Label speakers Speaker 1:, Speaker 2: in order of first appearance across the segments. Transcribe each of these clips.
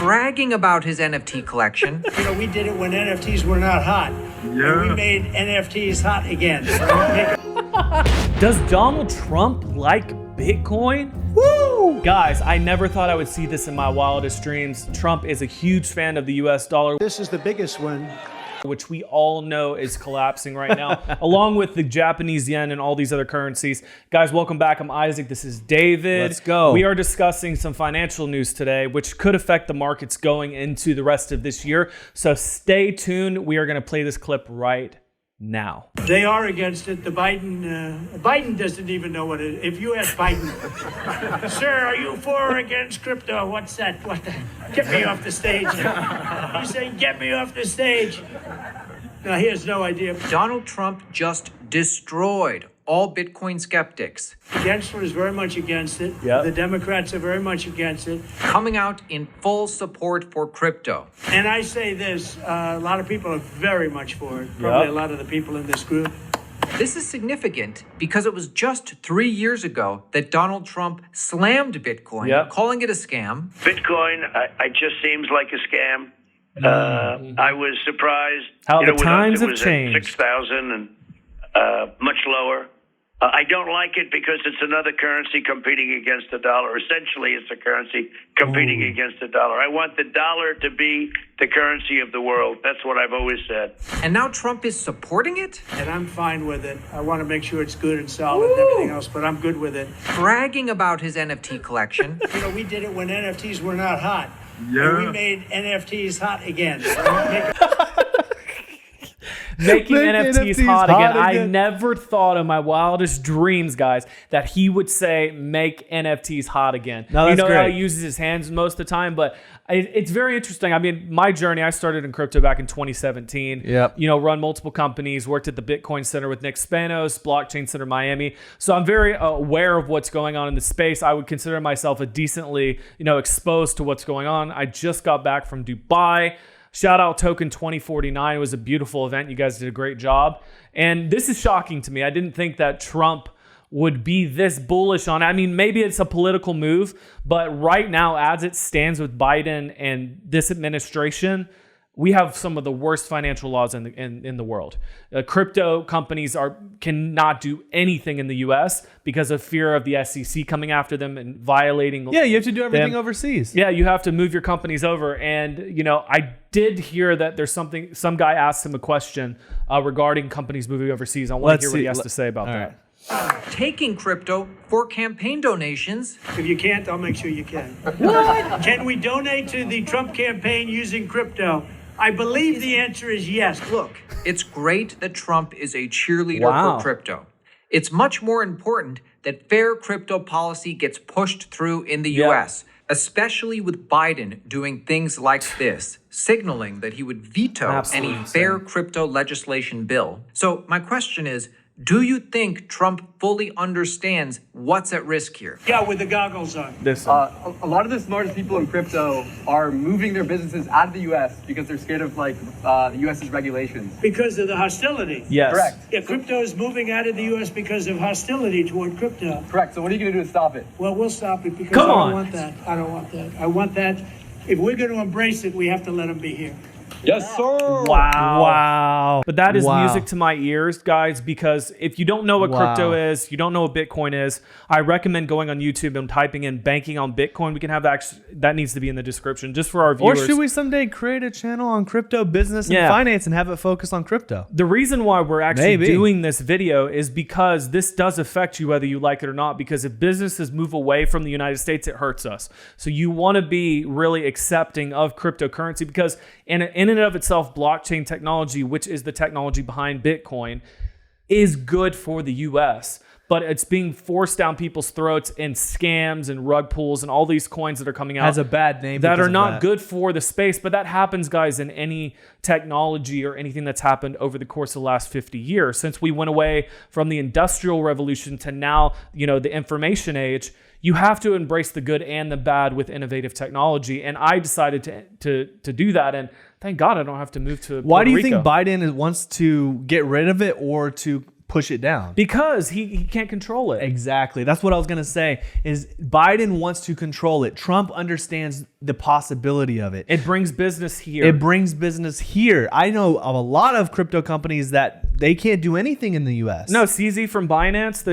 Speaker 1: bragging about his NFT collection.
Speaker 2: You know, we did it when NFTs were not hot. Yeah. And we made NFTs hot again.
Speaker 3: Does Donald Trump like Bitcoin? Woo! Guys, I never thought I would see this in my wildest dreams. Trump is a huge fan of the US dollar.
Speaker 2: This is the biggest one.
Speaker 3: Which we all know is collapsing right now, along with the Japanese yen and all these other currencies. Guys, welcome back. I'm Isaac. This is David.
Speaker 4: Let's go.
Speaker 3: We are discussing some financial news today, which could affect the markets going into the rest of this year. So stay tuned. We are going to play this clip right now.
Speaker 2: They are against it. The Biden doesn't even know what it is. If you ask Biden, sir, are you for or against crypto? What's that? What the? Get me off the stage. He's saying, get me off the stage. No, he has no idea.
Speaker 1: Donald Trump just destroyed all Bitcoin skeptics.
Speaker 2: The Gensler is very much against it.
Speaker 3: Yep.
Speaker 2: The Democrats are very much against it.
Speaker 1: Coming out in full support for crypto.
Speaker 2: And I say this, a lot of people are very much for it. Probably
Speaker 3: Yep.
Speaker 2: a lot of the people in this group.
Speaker 1: This is significant because it was just 3 years ago that Donald Trump slammed Bitcoin,
Speaker 3: Yep.
Speaker 1: calling it a scam.
Speaker 5: Bitcoin, I just seems like a scam. I was surprised.
Speaker 3: How the
Speaker 5: with us,
Speaker 3: times
Speaker 5: it
Speaker 3: have
Speaker 5: was
Speaker 3: changed.
Speaker 5: At 6,000 and much lower. I don't like it because it's another currency competing against the dollar. Essentially, it's a currency competing against the dollar. I want the dollar to be the currency of the world. That's what I've always said.
Speaker 1: And now Trump is supporting it?
Speaker 2: And I'm fine with it. I want to make sure it's good and solid and everything else, but I'm good with it.
Speaker 1: Bragging about his NFT collection.
Speaker 2: You know, we did it when NFTs were not hot. Yeah. And we made NFTs hot again.
Speaker 3: Making NFTs hot again. I
Speaker 4: again.
Speaker 3: never thought in my wildest dreams, guys, that he would say, make NFTs hot again.
Speaker 4: No,
Speaker 3: you
Speaker 4: that's
Speaker 3: know how
Speaker 4: great.
Speaker 3: he uses his hands most of the time, but it's very interesting. I mean, my journey, I started in crypto back in 2017.
Speaker 4: Yep.
Speaker 3: You know, run multiple companies, worked at the Bitcoin Center with Nick Spanos, Blockchain Center Miami. So I'm very aware of what's going on in the space. I would consider myself a decently, exposed to what's going on. I just got back from Dubai. Shout out Token 2049. It was a beautiful event. You guys did a great job. And this is shocking to me. I didn't think that Trump would be this bullish on it. I mean, maybe it's a political move, but right now, as it stands with Biden and this administration, we have some of the worst financial laws in the world. Crypto companies cannot do anything in the U.S. because of fear of the SEC coming after them and violating.
Speaker 4: Yeah, you have to do everything
Speaker 3: them.
Speaker 4: overseas.
Speaker 3: Yeah, you have to move your companies over. And, I did hear that there's some guy asked him a question regarding companies moving overseas. I want to hear what he has to say about that.
Speaker 1: Taking crypto for campaign donations.
Speaker 2: If you can't, I'll make sure you can. What? Can we donate to the Trump campaign using crypto? I believe the answer is yes.
Speaker 1: Look, it's great that Trump is a cheerleader
Speaker 3: Wow.
Speaker 1: for crypto. It's much more important that fair crypto policy gets pushed through in the
Speaker 3: Yeah.
Speaker 1: U.S., especially with Biden doing things like this, signaling that he would veto
Speaker 3: Absolutely
Speaker 1: any fair crypto legislation bill. So my question is, do you think Trump fully understands what's at risk here?
Speaker 2: Yeah, with the goggles on.
Speaker 6: A lot of the smartest people in crypto are moving their businesses out of the U.S. because they're scared of the U.S.'s regulations.
Speaker 2: Because of the hostility.
Speaker 3: Yes.
Speaker 6: Correct.
Speaker 2: Yeah, crypto is moving out of the U.S. because of hostility toward crypto.
Speaker 6: Correct. So what are you going to do to stop it?
Speaker 2: Well, we'll stop it because
Speaker 3: Come
Speaker 2: I
Speaker 3: on.
Speaker 2: don't want that. I don't want that. I want that. If we're going to embrace it, we have to let them be here.
Speaker 6: Yes, sir.
Speaker 3: Wow. But that is
Speaker 4: Wow.
Speaker 3: music to my ears, guys, because if you don't know what crypto is, you don't know what Bitcoin is, I recommend going on YouTube and typing in banking on Bitcoin. We can have that needs to be in the description just for our
Speaker 4: Or
Speaker 3: viewers.
Speaker 4: should we someday create a channel on crypto business and finance and have it focus on crypto?
Speaker 3: The reason why we're actually
Speaker 4: Maybe.
Speaker 3: doing this video is because this does affect you whether you like it or not, because if businesses move away from the United States, it hurts us. So you want to be really accepting of cryptocurrency because in and of itself, blockchain technology, which is the technology behind Bitcoin, is good for the US. But it's being forced down people's throats in scams and rug pulls and all these coins that are coming out.
Speaker 4: Has a bad name
Speaker 3: that
Speaker 4: because
Speaker 3: are
Speaker 4: of
Speaker 3: not
Speaker 4: that.
Speaker 3: good for the space. But that happens, guys, in any technology or anything that's happened over the course of the last 50 years. Since we went away from the Industrial Revolution to now, the information age, you have to embrace the good and the bad with innovative technology. And I decided to do that. And thank God I don't have to move to
Speaker 4: Why
Speaker 3: Puerto
Speaker 4: do you
Speaker 3: Rico.
Speaker 4: think Biden wants to get rid of it or to push it down?
Speaker 3: Because he can't control it.
Speaker 4: Exactly. That's what I was going to say is Biden wants to control it. Trump understands the possibility of it.
Speaker 3: It brings business here.
Speaker 4: It brings business here. I know of a lot of crypto companies that they can't do anything in the US.
Speaker 3: No, CZ from Binance,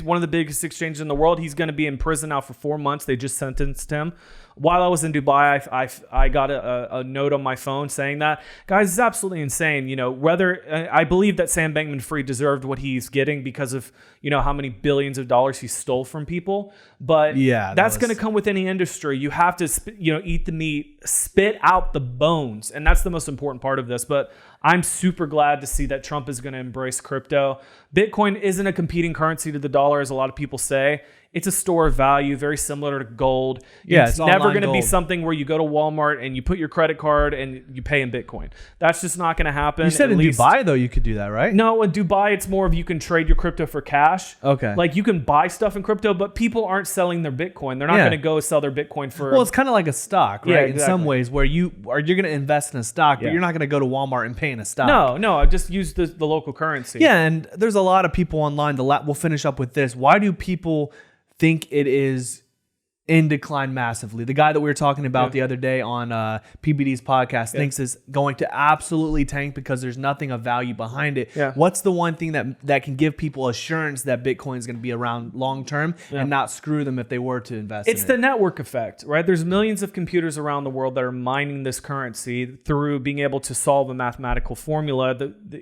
Speaker 3: one of the biggest exchanges in the world, he's going to be in prison now for 4 months. They just sentenced him. While I was in Dubai, I got a note on my phone saying that. Guys, it's absolutely insane. Whether I believe that Sam Bankman-Fried deserved what he's getting because of, how many billions of dollars he stole from people. But
Speaker 4: yeah,
Speaker 3: that's going to come with any industry. You have to, eat the meat, spit out the bones. And that's the most important part of this. But I'm super glad to see that Trump is going to embrace crypto. Bitcoin isn't a competing currency to the dollar, as a lot of people say. It's a store of value, very similar to gold.
Speaker 4: Yeah,
Speaker 3: it's never going to be something where you go to Walmart and you put your credit card and you pay in Bitcoin. That's just not going to happen.
Speaker 4: You said in Dubai, though, you could do that, right?
Speaker 3: No, in Dubai, it's more of you can trade your crypto for cash.
Speaker 4: Okay.
Speaker 3: Like you can buy stuff in crypto, but people aren't selling their Bitcoin. They're not going to go sell their Bitcoin for...
Speaker 4: Well, it's kind of like a stock, right?
Speaker 3: Yeah,
Speaker 4: In some ways, where you're going to invest in a stock, but you're not going to go to Walmart and pay in a stock.
Speaker 3: No, I just use the local currency.
Speaker 4: Yeah, and there's a lot of people online. We'll finish up with this. Why do people think it is in decline massively? The guy that we were talking about the other day on PBD's podcast thinks it's going to absolutely tank because there's nothing of value behind it.
Speaker 3: Yeah.
Speaker 4: What's the one thing that can give people assurance that Bitcoin is going to be around long term and not screw them if they were to invest
Speaker 3: It's
Speaker 4: in
Speaker 3: the
Speaker 4: it?
Speaker 3: network effect, right? There's millions of computers around the world that are mining this currency through being able to solve a mathematical formula.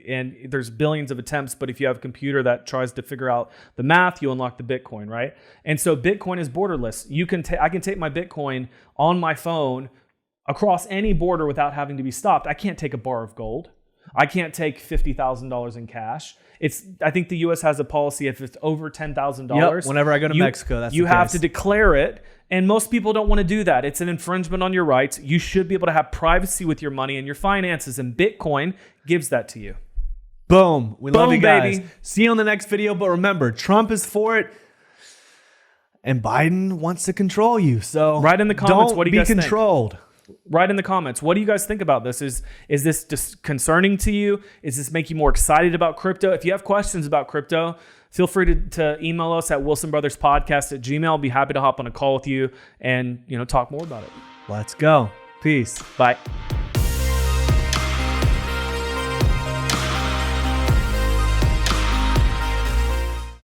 Speaker 3: And there's billions of attempts, but if you have a computer that tries to figure out the math, you unlock the Bitcoin, right? And so Bitcoin is borderless. I can take my Bitcoin on my phone across any border without having to be stopped. I can't take a bar of gold. I can't take $50,000 in cash. I think the U.S. has a policy if it's over $10,000.
Speaker 4: Yep, whenever I go to Mexico, that's
Speaker 3: you
Speaker 4: the
Speaker 3: have
Speaker 4: case.
Speaker 3: to declare it. And most people don't want to do that. It's an infringement on your rights. You should be able to have privacy with your money and your finances, and Bitcoin gives that to you.
Speaker 4: Boom. We love
Speaker 3: Boom,
Speaker 4: you guys.
Speaker 3: baby.
Speaker 4: See you on the next video. But remember, Trump is for it. And Biden wants to control you. So
Speaker 3: write in the comments, what do you guys think?
Speaker 4: Be controlled.
Speaker 3: Write in the comments. What do you guys think about this? Is this just concerning to you? Is this make you more excited about crypto? If you have questions about crypto, feel free to email us at wilsonbrotherspodcast@gmail. I'll be happy to hop on a call with you and talk more about it.
Speaker 4: Let's go. Peace.
Speaker 3: Bye.